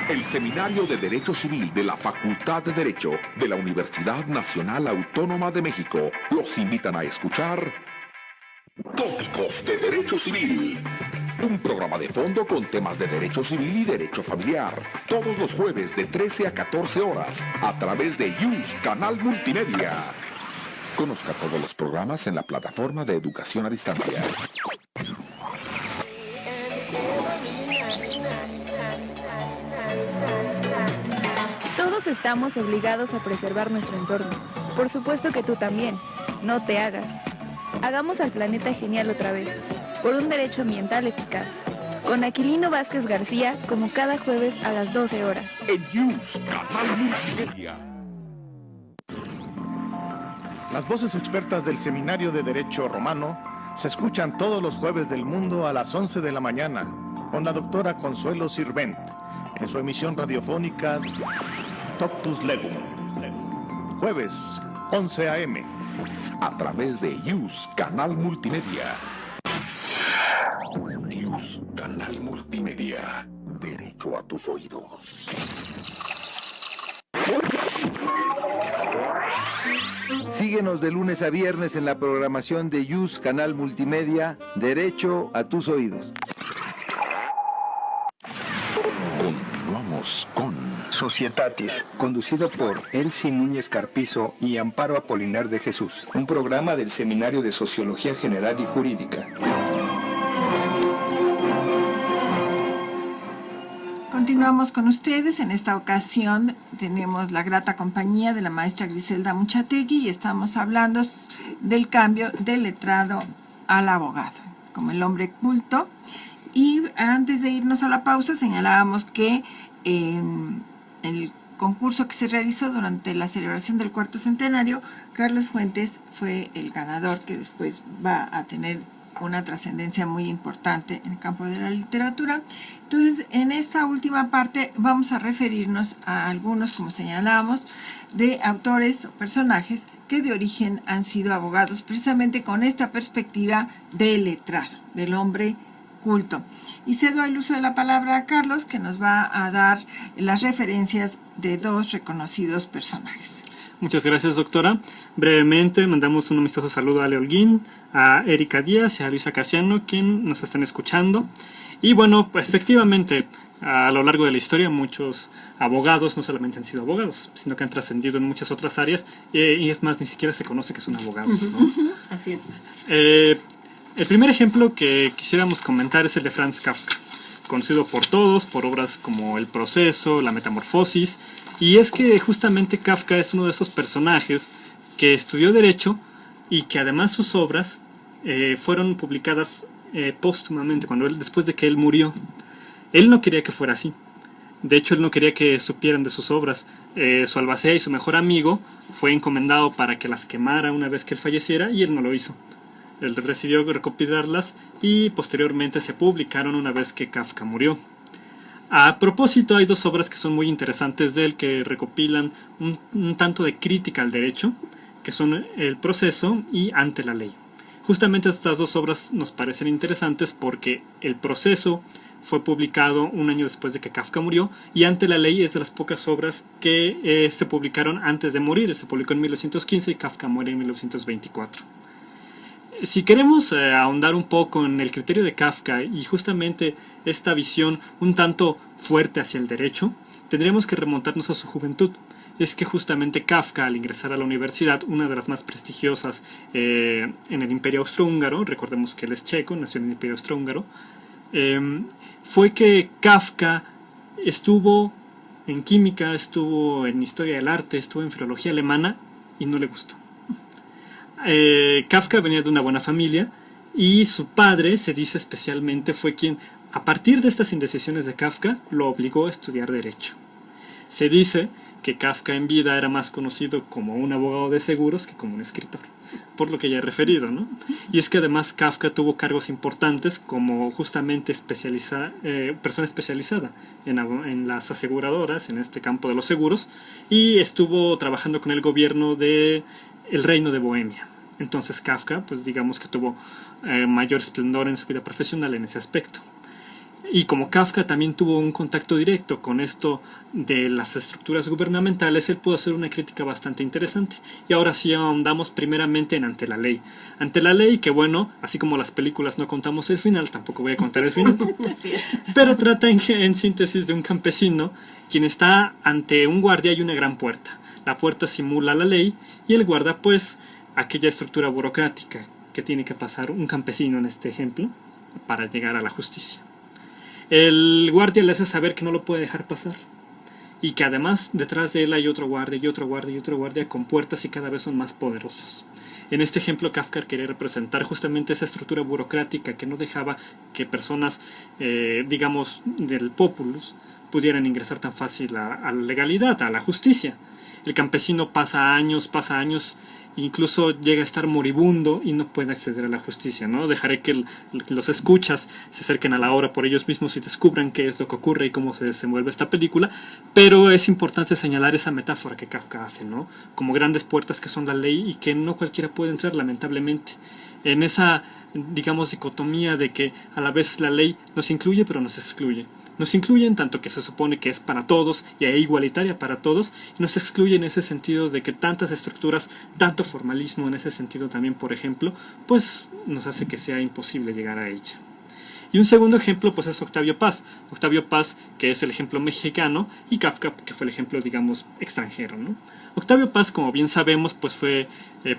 El Seminario de Derecho Civil de la Facultad de Derecho de la Universidad Nacional Autónoma de México los invitan a escuchar Tópicos de Derecho Civil, un programa de fondo con temas de derecho civil y derecho familiar, todos los jueves de 13 a 14 horas a través de YUS Canal Multimedia. Conozca todos los programas en la plataforma de educación a distancia. Todos estamos obligados a preservar nuestro entorno. Por supuesto que tú también. No te hagas. Hagamos al planeta genial otra vez, por un derecho ambiental eficaz. Con Aquilino Vázquez García, como cada jueves a las 12 horas. En YUS Canal Multimedia. Las voces expertas del Seminario de Derecho Romano se escuchan todos los jueves del mundo a las 11 de la mañana con la doctora Consuelo Sirvent en su emisión radiofónica Toctus Legum. Jueves 11 a.m. a través de YUS Canal Multimedia. YUS Canal Multimedia. Derecho a tus oídos. Síguenos de lunes a viernes en la programación de YUS Canal Multimedia, Derecho a tus oídos. Continuamos con Societatis, conducido por Elsie Núñez Carpizo y Amparo Apolinar de Jesús, un programa del Seminario de Sociología General y Jurídica. Continuamos con ustedes. En esta ocasión tenemos la grata compañía de la maestra Griselda Muchategui y estamos hablando del cambio del letrado al abogado, como el hombre culto. Y antes de irnos a la pausa señalábamos que el concurso que se realizó durante la celebración del 4º centenario, Carlos Fuentes fue el ganador, que después va a tener una trascendencia muy importante en el campo de la literatura. Entonces, en esta última parte vamos a referirnos a algunos, como señalábamos, de autores o personajes que de origen han sido abogados, precisamente con esta perspectiva del letrado, del hombre culto. Y cedo el uso de la palabra a Carlos, que nos va a dar las referencias de dos reconocidos personajes. Muchas gracias, doctora. Brevemente mandamos un amistoso saludo a Ale Holguín, a Erika Díaz y a Luisa Casiano, quien nos están escuchando. Y bueno, pues efectivamente, a lo largo de la historia muchos abogados no solamente han sido abogados, sino que han trascendido en muchas otras áreas, y es más, ni siquiera se conoce que son abogados, ¿no? Así es. El primer ejemplo que quisiéramos comentar es el de Franz Kafka, conocido por todos por obras como El Proceso, La Metamorfosis, y es que justamente Kafka es uno de esos personajes que estudió Derecho y que además sus obras fueron publicadas póstumamente, después de que él murió. Él no quería que fuera así. De hecho, él no quería que supieran de sus obras. Su albacea y su mejor amigo fue encomendado para que las quemara una vez que él falleciera, y él no lo hizo. Él decidió recopilarlas y posteriormente se publicaron una vez que Kafka murió. A propósito, hay dos obras que son muy interesantes de él, que recopilan un tanto de crítica al derecho, que son El Proceso y Ante la Ley. Justamente estas dos obras nos parecen interesantes porque El proceso fue publicado un año después de que Kafka murió, y Ante la ley es de las pocas obras que se publicaron antes de morir. Se publicó en 1915 y Kafka muere en 1924. Si queremos ahondar un poco en el criterio de Kafka y justamente esta visión un tanto fuerte hacia el derecho, tendríamos que remontarnos a su juventud. Es que justamente Kafka, al ingresar a la universidad, una de las más prestigiosas en el Imperio Austrohúngaro, recordemos que él es checo, nació en el Imperio Austrohúngaro, fue que Kafka estuvo en química, estuvo en historia del arte, estuvo en filología alemana y no le gustó. Kafka venía de una buena familia y su padre, se dice especialmente, fue quien, a partir de estas indecisiones de Kafka, lo obligó a estudiar derecho. Se dice que Kafka en vida era más conocido como un abogado de seguros que como un escritor, por lo que ya he referido, ¿no? Y es que además Kafka tuvo cargos importantes como justamente persona especializada en las aseguradoras, en este campo de los seguros, y estuvo trabajando con el gobierno del Reino de Bohemia. Entonces Kafka, pues digamos que tuvo mayor esplendor en su vida profesional en ese aspecto. Y como Kafka también tuvo un contacto directo con esto de las estructuras gubernamentales, él pudo hacer una crítica bastante interesante. Y ahora sí ahondamos primeramente en Ante la ley. Ante la ley, que bueno, así como las películas no contamos el final, tampoco voy a contar el final. Pero trata en síntesis de un campesino quien está ante un guardia y una gran puerta. La puerta simula la ley y el guarda pues aquella estructura burocrática que tiene que pasar un campesino en este ejemplo para llegar a la justicia. El guardia le hace saber que no lo puede dejar pasar y que además detrás de él hay otro guardia y otro guardia y otro guardia con puertas y cada vez son más poderosos. En este ejemplo Kafka quería representar justamente esa estructura burocrática que no dejaba que personas, digamos, del populus pudieran ingresar tan fácil a la legalidad, a la justicia. El campesino pasa años, incluso llega a estar moribundo y no puede acceder a la justicia, ¿no? Dejaré que los escuchas se acerquen a la obra por ellos mismos y descubran qué es lo que ocurre y cómo se desenvuelve esta película, pero es importante señalar esa metáfora que Kafka hace, ¿no? Como grandes puertas que son la ley y que no cualquiera puede entrar, lamentablemente. En esa, digamos, dicotomía de que a la vez la ley nos incluye pero nos excluye. Nos incluye en tanto que se supone que es para todos y es igualitaria para todos, y nos excluye en ese sentido de que tantas estructuras, tanto formalismo en ese sentido también, por ejemplo, pues nos hace que sea imposible llegar a ella. Y un segundo ejemplo pues es Octavio Paz, que es el ejemplo mexicano, y Kafka, que fue el ejemplo, digamos, extranjero, ¿no? Octavio Paz, como bien sabemos, pues fue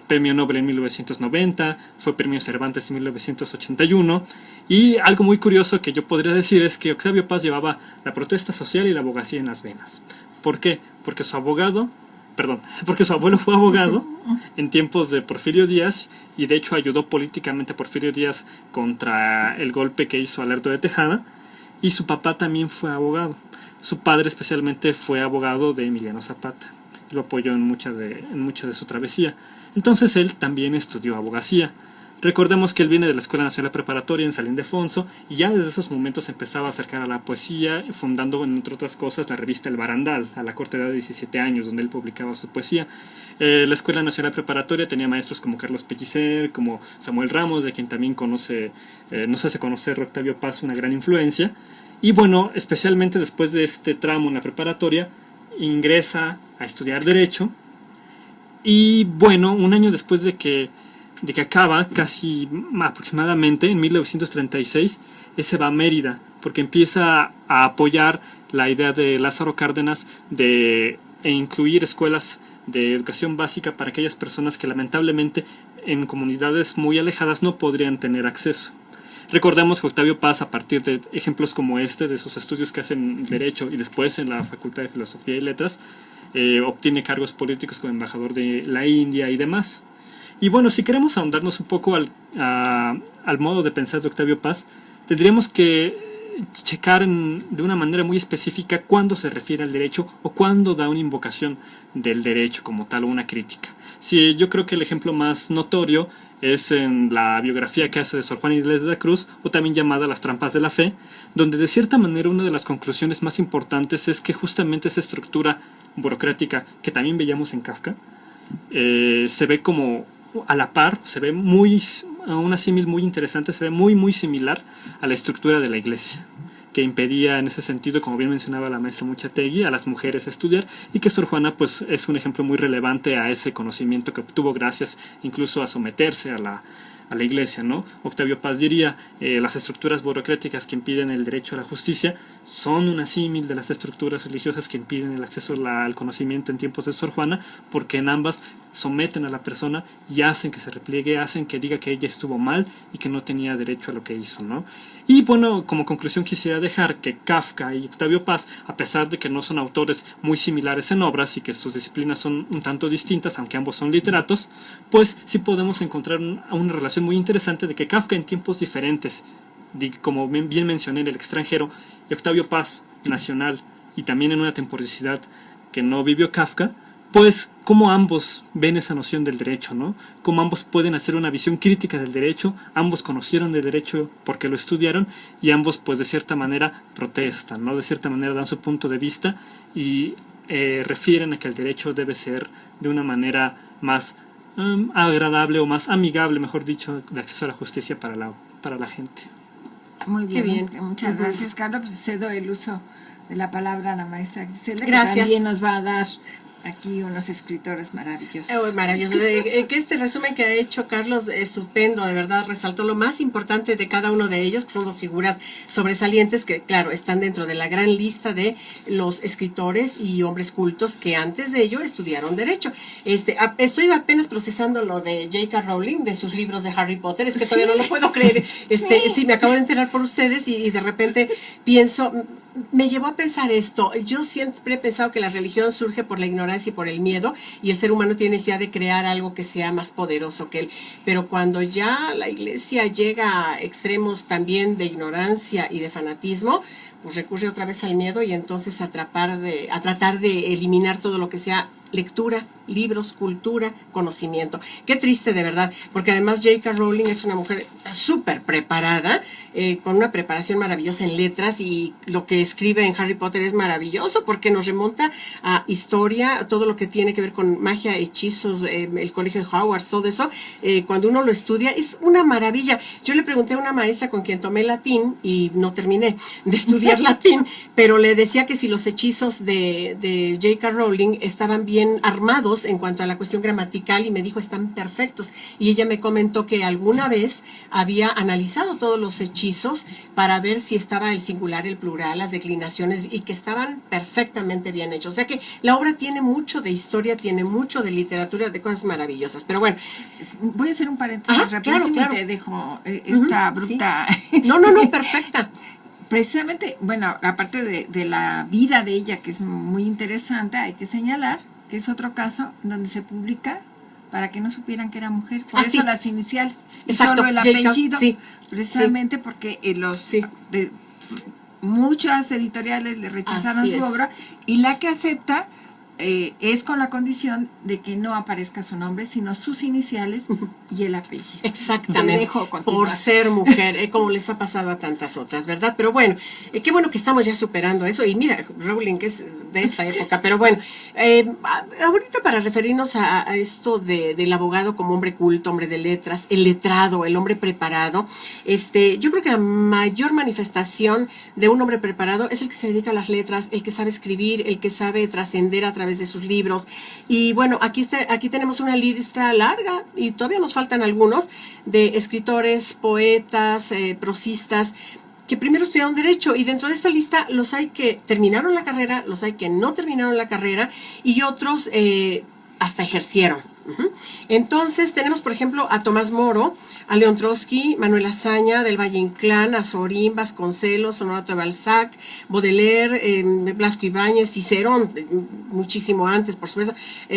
premio Nobel en 1990, fue premio Cervantes en 1981, y algo muy curioso que yo podría decir es que Octavio Paz llevaba la protesta social y la abogacía en las venas. ¿Por qué? Porque su abuelo fue abogado en tiempos de Porfirio Díaz, y de hecho ayudó políticamente a Porfirio Díaz contra el golpe que hizo a Lerdo de Tejada, y su papá también fue abogado. Su padre especialmente fue abogado de Emiliano Zapata, lo apoyó en mucha de su travesía. Entonces él también estudió abogacía. Recordemos que él viene de la Escuela Nacional Preparatoria en San Ildefonso y ya desde esos momentos empezaba a acercar a la poesía, fundando, entre otras cosas, la revista El Barandal, a la corta edad de 17 años, donde él publicaba su poesía. La Escuela Nacional Preparatoria tenía maestros como Carlos Pellicer, como Samuel Ramos, de quien también nos hace conocer Octavio Paz, una gran influencia. Y bueno, especialmente después de este tramo en la preparatoria, ingresa a estudiar Derecho, y bueno, un año después de que acaba, casi aproximadamente en 1936, se va a Mérida, porque empieza a apoyar la idea de Lázaro Cárdenas de incluir escuelas de educación básica para aquellas personas que lamentablemente en comunidades muy alejadas no podrían tener acceso. Recordemos que Octavio Paz, a partir de ejemplos como este, de sus estudios que hace en Derecho y después en la Facultad de Filosofía y Letras, obtiene cargos políticos como embajador de la India y demás. Y bueno, si queremos ahondarnos un poco al modo de pensar de Octavio Paz, tendríamos que checar de una manera muy específica cuándo se refiere al derecho o cuándo da una invocación del derecho como tal o una crítica. Sí, yo creo que el ejemplo más notorio es en la biografía que hace de Sor Juana Inés de la Cruz, o también llamada Las trampas de la fe, donde de cierta manera una de las conclusiones más importantes es que justamente esa estructura burocrática que también veíamos en Kafka se ve como a la par, se ve muy una símil muy interesante, se ve muy muy similar a la estructura de la iglesia, que impedía en ese sentido, como bien mencionaba la maestra Muchategui, a las mujeres estudiar, y que Sor Juana pues es un ejemplo muy relevante a ese conocimiento que obtuvo gracias incluso a someterse a la iglesia, ¿no? Octavio Paz diría, las estructuras burocráticas que impiden el derecho a la justicia son una símil de las estructuras religiosas que impiden el acceso al conocimiento en tiempos de Sor Juana, porque en ambas someten a la persona y hacen que se repliegue, hacen que diga que ella estuvo mal y que no tenía derecho a lo que hizo, ¿no? Y bueno, como conclusión quisiera dejar que Kafka y Octavio Paz, a pesar de que no son autores muy similares en obras y que sus disciplinas son un tanto distintas, aunque ambos son literatos, pues sí podemos encontrar una relación muy interesante de que Kafka en tiempos diferentes, como bien mencioné, en el extranjero, y Octavio Paz, nacional, y también en una temporalidad que no vivió Kafka, pues cómo ambos ven esa noción del derecho, ¿no? Cómo ambos pueden hacer una visión crítica del derecho, ambos conocieron de derecho porque lo estudiaron, y ambos pues de cierta manera protestan, ¿no? De cierta manera dan su punto de vista y refieren a que el derecho debe ser de una manera más agradable o más amigable, mejor dicho, de acceso a la justicia para la gente. Muy bien, Qué bien. muchas gracias, Carlos. Pues cedo el uso de la palabra a la maestra Gisela, Gracias. que también nos va a dar aquí unos escritores maravillosos. Maravilloso. Que este resumen que ha hecho Carlos, estupendo, de verdad, resaltó lo más importante de cada uno de ellos, que son dos figuras sobresalientes que, claro, están dentro de la gran lista de los escritores y hombres cultos que antes de ello estudiaron Derecho. Estoy apenas procesando lo de J.K. Rowling, de sus libros de Harry Potter, es que todavía no lo puedo creer. Sí, me acabo de enterar por ustedes y de repente pienso... Me llevó a pensar esto. Yo siempre he pensado que la religión surge por la ignorancia y por el miedo, y el ser humano tiene necesidad de crear algo que sea más poderoso que él. Pero cuando ya la iglesia llega a extremos también de ignorancia y de fanatismo, pues recurre otra vez al miedo y entonces a tratar de eliminar todo lo que sea lectura, libros, cultura, conocimiento. Qué triste, de verdad, porque además J.K. Rowling es una mujer súper preparada, con una preparación maravillosa en letras, y lo que escribe en Harry Potter es maravilloso porque nos remonta a historia, todo lo que tiene que ver con magia, hechizos, el colegio de Hogwarts, todo eso, cuando uno lo estudia es una maravilla. Yo le pregunté a una maestra con quien tomé latín y no terminé de estudiar latín, pero le decía que si los hechizos de J.K. Rowling estaban bien armados en cuanto a la cuestión gramatical, y me dijo están perfectos, y ella me comentó que alguna vez había analizado todos los hechizos para ver si estaba el singular, el plural, las declinaciones, y que estaban perfectamente bien hechos. O sea que la obra tiene mucho de historia, tiene mucho de literatura, de cosas maravillosas. Pero bueno, voy a hacer un paréntesis rápido, claro. te dejo esta bruta. Sí. No, perfecta. Precisamente, bueno, aparte de la vida de ella, que es muy interesante, hay que señalar que es otro caso donde se publica para que no supieran que era mujer, por eso las iniciales, y solo el apellido, precisamente porque muchas editoriales le rechazaron su obra, y la que acepta es con la condición de que no aparezca su nombre, sino sus iniciales y el apellido. Exactamente, por ser mujer, como les ha pasado a tantas otras, ¿verdad? Pero bueno, qué bueno que estamos ya superando eso, y mira, Rowling, que es de esta época, pero bueno, ahorita para referirnos a esto del abogado como hombre culto, hombre de letras, el letrado, el hombre preparado, yo creo que la mayor manifestación de un hombre preparado es el que se dedica a las letras, el que sabe escribir, el que sabe trascender a través de sus libros. Y bueno, aquí tenemos una lista larga, y todavía nos faltan algunos, de escritores, poetas, prosistas, que primero estudiaron Derecho, y dentro de esta lista los hay que terminaron la carrera, los hay que no terminaron la carrera, y otros hasta ejercieron. Entonces tenemos, por ejemplo, a Tomás Moro, a León Trotsky, Manuel Azaña, del Valle Inclán, a Sorín, Vasconcelos, Honorato de Balzac, Baudelaire, Blasco Ibáñez, Cicerón, muchísimo antes, por supuesto,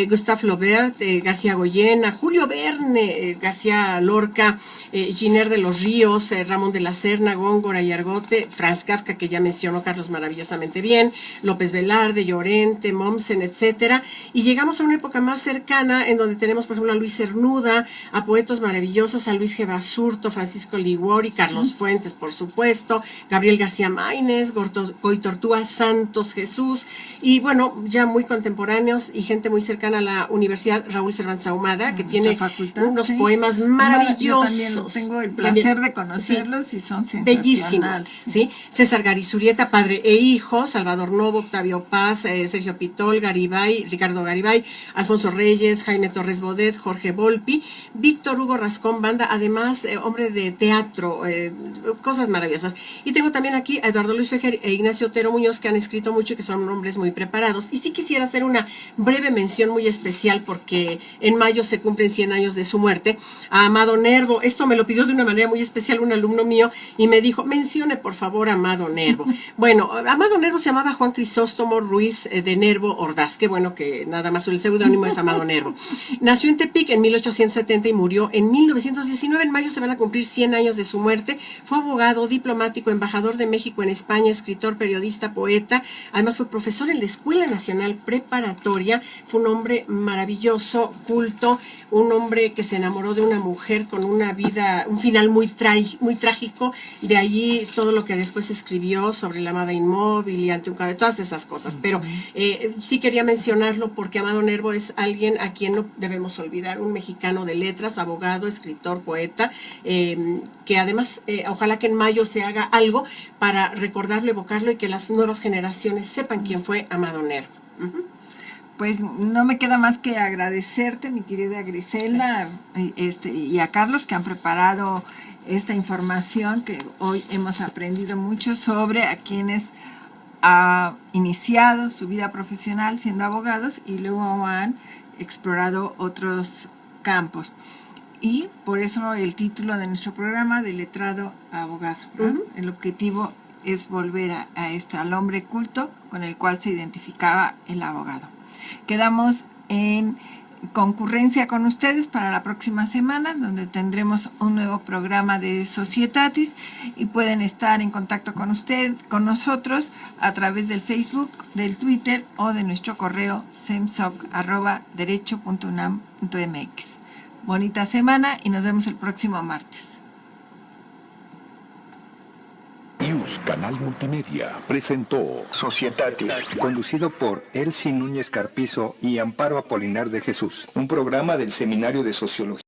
Gustave Flaubert, García Goyena, Julio Verne, García Lorca, Giner de los Ríos, Ramón de la Serna, Góngora y Argote, Franz Kafka, que ya mencionó Carlos maravillosamente bien, López Velarde, Llorente, Mommsen, etcétera, y llegamos a una época más cercana en donde donde tenemos, por ejemplo, a Luis Cernuda, a poetas maravillosos, a Luis G. Basurto, Francisco Liguori, Carlos Fuentes, por supuesto, Gabriel García Maínez, Goy Tortúa, Santos Jesús, y bueno, ya muy contemporáneos y gente muy cercana a la Universidad, Raúl Cervantes Ahumada, que tiene unos poemas maravillosos. Yo también tengo el placer de conocerlos y son bellísimos, sensacionales. ¿sí? César Garizurieta, padre e hijo, Salvador Novo, Octavio Paz, Sergio Pitol, Ricardo Garibay, Alfonso Reyes, Jaime Torres Bodet, Jorge Volpi, Víctor Hugo Rascón Banda, además hombre de teatro, cosas maravillosas. Y tengo también aquí a Eduardo Luis Fejer e Ignacio Otero Muñoz, que han escrito mucho y que son hombres muy preparados. Y sí quisiera hacer una breve mención muy especial, porque en mayo se cumplen 100 años de su muerte, a Amado Nervo. Esto me lo pidió de una manera muy especial un alumno mío y me dijo, mencione por favor a Amado Nervo. Bueno, Amado Nervo se llamaba Juan Crisóstomo Ruiz de Nervo Ordaz, qué bueno que nada más el seudónimo es Amado Nervo. Nació en Tepic en 1870 y murió en 1919. En mayo se van a cumplir 100 años de su muerte. Fue abogado, diplomático, embajador de México en España, escritor, periodista, poeta. Además fue profesor en la Escuela Nacional Preparatoria. Fue un hombre maravilloso, culto, un hombre que se enamoró de una mujer con una vida, un final muy trágico. De allí todo lo que después escribió sobre la amada inmóvil y ante un cadáver, todas esas cosas. Pero sí quería mencionarlo porque Amado Nervo es alguien a quien no debemos olvidar, un mexicano de letras, abogado, escritor, poeta, que además ojalá que en mayo se haga algo para recordarlo, evocarlo y que las nuevas generaciones sepan quién fue Amado Nervo. Pues no me queda más que agradecerte, mi querida Griselda, y a Carlos, que han preparado esta información, que hoy hemos aprendido mucho sobre a quienes ha iniciado su vida profesional siendo abogados y luego han explorado otros campos. Y por eso el título de nuestro programa, de letrado a abogado, ¿no? El objetivo es volver a esto, al hombre culto con el cual se identificaba el abogado. Quedamos en concurrencia con ustedes para la próxima semana, donde tendremos un nuevo programa de Societatis, y pueden estar en contacto con nosotros a través del Facebook, del Twitter o de nuestro correo semsoc@derecho.unam.mx. Bonita semana y nos vemos el próximo martes. IUS Canal Multimedia presentó Societatis, conducido por Elsie Núñez Carpizo y Amparo Apolinar de Jesús, un programa del Seminario de Sociología